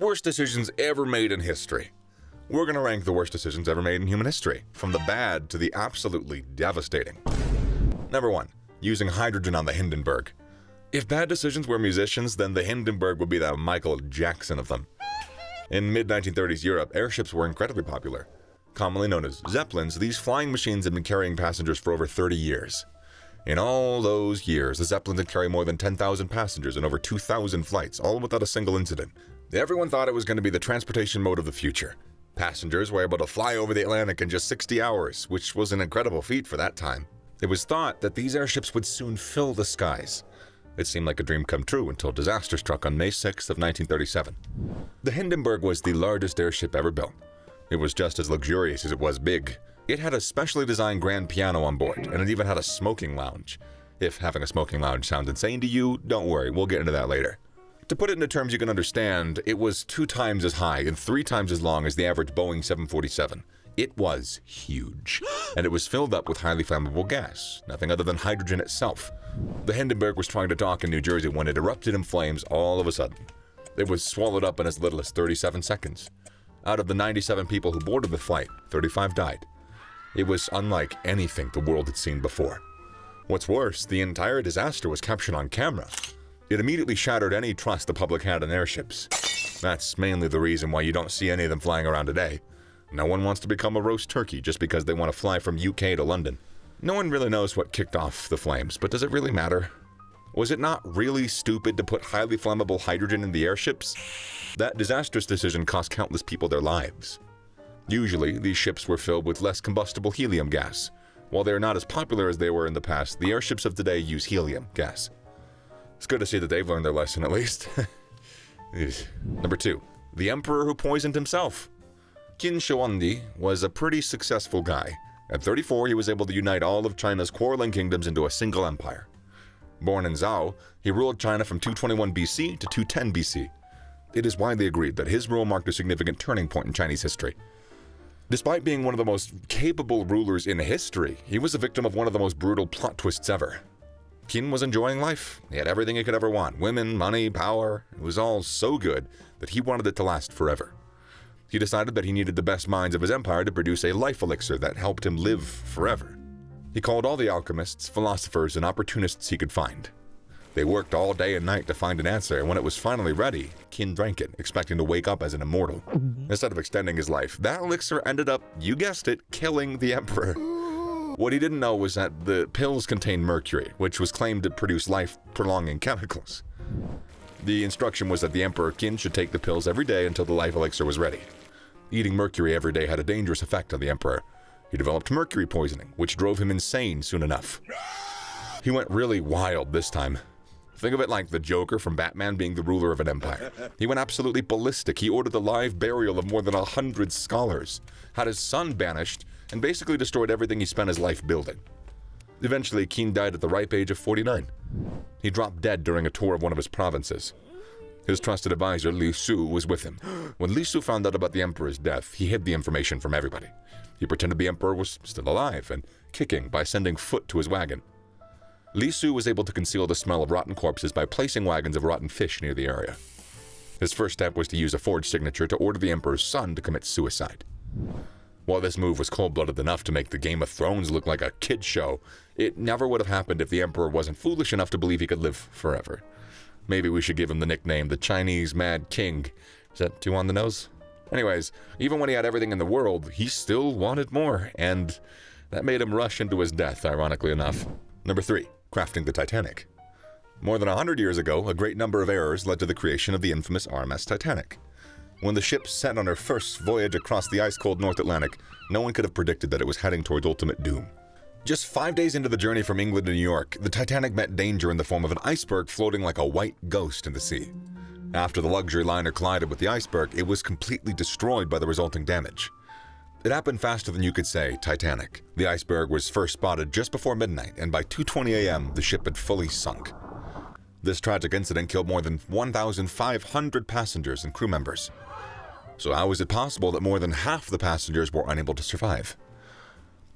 Worst decisions ever made in history. We're going to rank the worst decisions ever made in human history, from the bad to the absolutely devastating. Number 1. Using hydrogen on the Hindenburg. If bad decisions were musicians, then the Hindenburg would be the Michael Jackson of them. In mid-1930s Europe, airships were incredibly popular. Commonly known as Zeppelins, these flying machines had been carrying passengers for over 30 years. In all those years, the Zeppelins had carried more than 10,000 passengers in over 2,000 flights, all without a single incident. Everyone thought it was going to be the transportation mode of the future. Passengers were able to fly over the Atlantic in just 60 hours, which was an incredible feat for that time. It was thought that these airships would soon fill the skies. It seemed like a dream come true until disaster struck on May 6th of 1937. The Hindenburg was the largest airship ever built. It was just as luxurious as it was big. It had a specially designed grand piano on board, and it even had a smoking lounge. If having a smoking lounge sounds insane to you, don't worry, we'll get into that later. To put it into terms you can understand, it was 2 times as high and 3 times as long as the average Boeing 747. It was huge, and it was filled up with highly flammable gas, nothing other than hydrogen itself. The Hindenburg was trying to dock in New Jersey when it erupted in flames all of a sudden. It was swallowed up in as little as 37 seconds. Out of the 97 people who boarded the flight, 35 died. It was unlike anything the world had seen before. What's worse, the entire disaster was captured on camera. It immediately shattered any trust the public had in airships. That's mainly the reason why you don't see any of them flying around today. No one wants to become a roast turkey just because they want to fly from UK to London. No one really knows what kicked off the flames, but does it really matter? Was it not really stupid to put highly flammable hydrogen in the airships? That disastrous decision cost countless people their lives. Usually, these ships were filled with less combustible helium gas. While they are not as popular as they were in the past, the airships of today use helium gas. It's good to see that they've learned their lesson at least. Number 2. The emperor who poisoned himself. Qin Shi Huangdi was a pretty successful guy. At 34, he was able to unite all of China's quarreling kingdoms into a single empire. Born in Zhao, he ruled China from 221 BC to 210 BC. It is widely agreed that his rule marked a significant turning point in Chinese history. Despite being one of the most capable rulers in history, he was a victim of one of the most brutal plot twists ever. Qin was enjoying life. He had everything he could ever want. Women, money, power. It was all so good that he wanted it to last forever. He decided that he needed the best minds of his empire to produce a life elixir that helped him live forever. He called all the alchemists, philosophers, and opportunists he could find. They worked all day and night to find an answer, and when it was finally ready, Qin drank it, expecting to wake up as an immortal. Instead of extending his life, that elixir ended up, you guessed it, killing the emperor. What he didn't know was that the pills contained mercury, which was claimed to produce life-prolonging chemicals. The instruction was that the Emperor Qin should take the pills every day until the life elixir was ready. Eating mercury every day had a dangerous effect on the emperor. He developed mercury poisoning, which drove him insane soon enough. He went really wild this time. Think of it like the Joker from Batman being the ruler of an empire. He went absolutely ballistic. He ordered the live burial of more than 100 scholars, had his son banished, and basically destroyed everything he spent his life building. Eventually, Qin died at the ripe age of 49. He dropped dead during a tour of one of his provinces. His trusted advisor, Li Su, was with him. When Li Su found out about the emperor's death, he hid the information from everybody. He pretended the emperor was still alive and kicking by sending foot to his wagon. Li Su was able to conceal the smell of rotten corpses by placing wagons of rotten fish near the area. His first step was to use a forged signature to order the emperor's son to commit suicide. While this move was cold-blooded enough to make the Game of Thrones look like a kid's show, it never would have happened if the emperor wasn't foolish enough to believe he could live forever. Maybe we should give him the nickname the Chinese Mad King. Is that too on the nose? Anyways, even when he had everything in the world, he still wanted more, and that made him rush into his death, ironically enough. Number 3. Crafting the Titanic. More than 100 years ago, a great number of errors led to the creation of the infamous RMS Titanic. When the ship set on her first voyage across the ice-cold North Atlantic, no one could have predicted that it was heading towards ultimate doom. Just 5 days into the journey from England to New York, the Titanic met danger in the form of an iceberg floating like a white ghost in the sea. After the luxury liner collided with the iceberg, it was completely destroyed by the resulting damage. It happened faster than you could say Titanic. The iceberg was first spotted just before midnight, and by 2:20 a.m., the ship had fully sunk. This tragic incident killed more than 1,500 passengers and crew members. So how is it possible that more than half the passengers were unable to survive?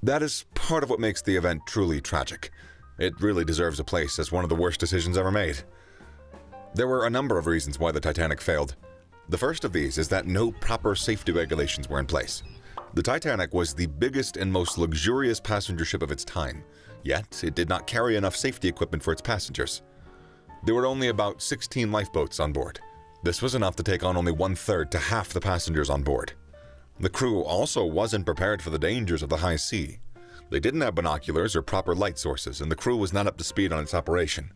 That is part of what makes the event truly tragic. It really deserves a place as one of the worst decisions ever made. There were a number of reasons why the Titanic failed. The first of these is that no proper safety regulations were in place. The Titanic was the biggest and most luxurious passenger ship of its time, yet it did not carry enough safety equipment for its passengers. There were only about 16 lifeboats on board. This was enough to take on only 1/3 to half the passengers on board. The crew also wasn't prepared for the dangers of the high sea. They didn't have binoculars or proper light sources, and the crew was not up to speed on its operation.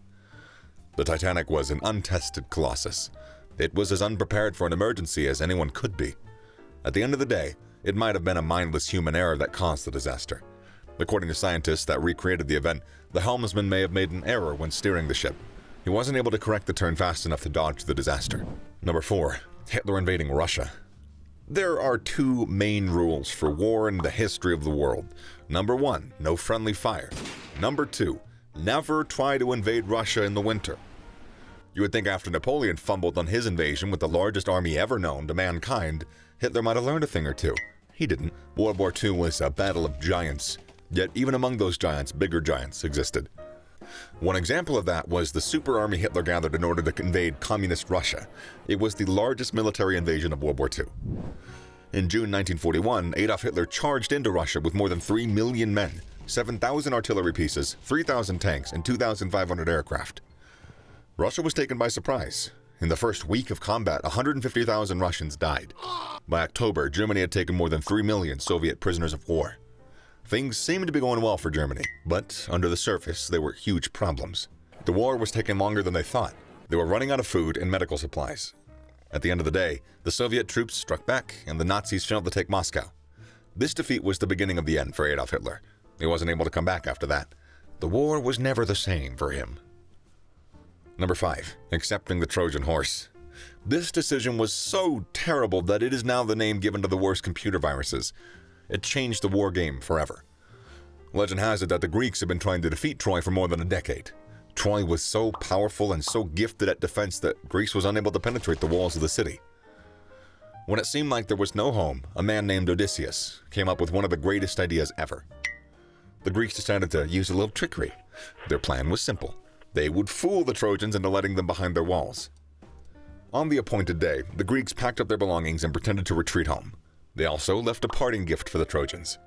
The Titanic was an untested colossus. It was as unprepared for an emergency as anyone could be. At the end of the day, it might have been a mindless human error that caused the disaster. According to scientists that recreated the event, the helmsman may have made an error when steering the ship. He wasn't able to correct the turn fast enough to dodge the disaster. Number 4. Hitler invading Russia. There are two main rules for war in the history of the world. Number 1, no friendly fire. Number 2, never try to invade Russia in the winter. You would think after Napoleon fumbled on his invasion with the largest army ever known to mankind, Hitler might have learned a thing or two. He didn't. World War II was a battle of giants. Yet even among those giants, bigger giants existed. One example of that was the super army Hitler gathered in order to invade communist Russia. It was the largest military invasion of World War II. In June 1941, Adolf Hitler charged into Russia with more than 3 million men, 7,000 artillery pieces, 3,000 tanks, and 2,500 aircraft. Russia was taken by surprise. In the first week of combat, 150,000 Russians died. By October, Germany had taken more than 3 million Soviet prisoners of war. Things seemed to be going well for Germany, but under the surface, there were huge problems. The war was taking longer than they thought. They were running out of food and medical supplies. At the end of the day, the Soviet troops struck back, and the Nazis failed to take Moscow. This defeat was the beginning of the end for Adolf Hitler. He wasn't able to come back after that. The war was never the same for him. Number 5, accepting the Trojan horse. This decision was so terrible that it is now the name given to the worst computer viruses. It changed the war game forever. Legend has it that the Greeks had been trying to defeat Troy for more than a decade. Troy was so powerful and so gifted at defense that Greece was unable to penetrate the walls of the city. When it seemed like there was no home, a man named Odysseus came up with one of the greatest ideas ever. The Greeks decided to use a little trickery. Their plan was simple. They would fool the Trojans into letting them behind their walls. On the appointed day, the Greeks packed up their belongings and pretended to retreat home. They also left a parting gift for the Trojans.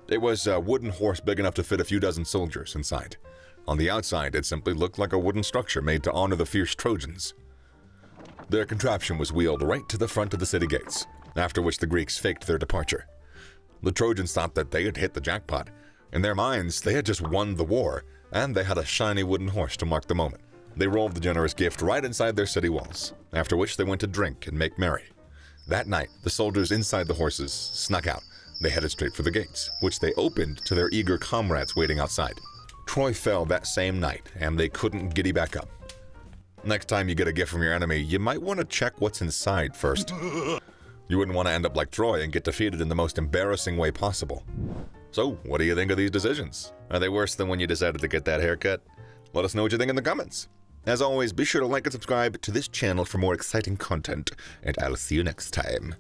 It was a wooden horse big enough to fit a few dozen soldiers inside. On the outside, it simply looked like a wooden structure made to honor the fierce Trojans. Their contraption was wheeled right to the front of the city gates, after which the Greeks faked their departure. The Trojans thought that they had hit the jackpot. In their minds, they had just won the war, and they had a shiny wooden horse to mark the moment. They rolled the generous gift right inside their city walls, after which they went to drink and make merry. That night, the soldiers inside the horses snuck out. They headed straight for the gates, which they opened to their eager comrades waiting outside. Troy fell that same night, and they couldn't giddy back up. Next time you get a gift from your enemy, you might want to check what's inside first. You wouldn't want to end up like Troy and get defeated in the most embarrassing way possible. So, what do you think of these decisions? Are they worse than when you decided to get that haircut? Let us know what you think in the comments. As always, be sure to like and subscribe to this channel for more exciting content, and I'll see you next time.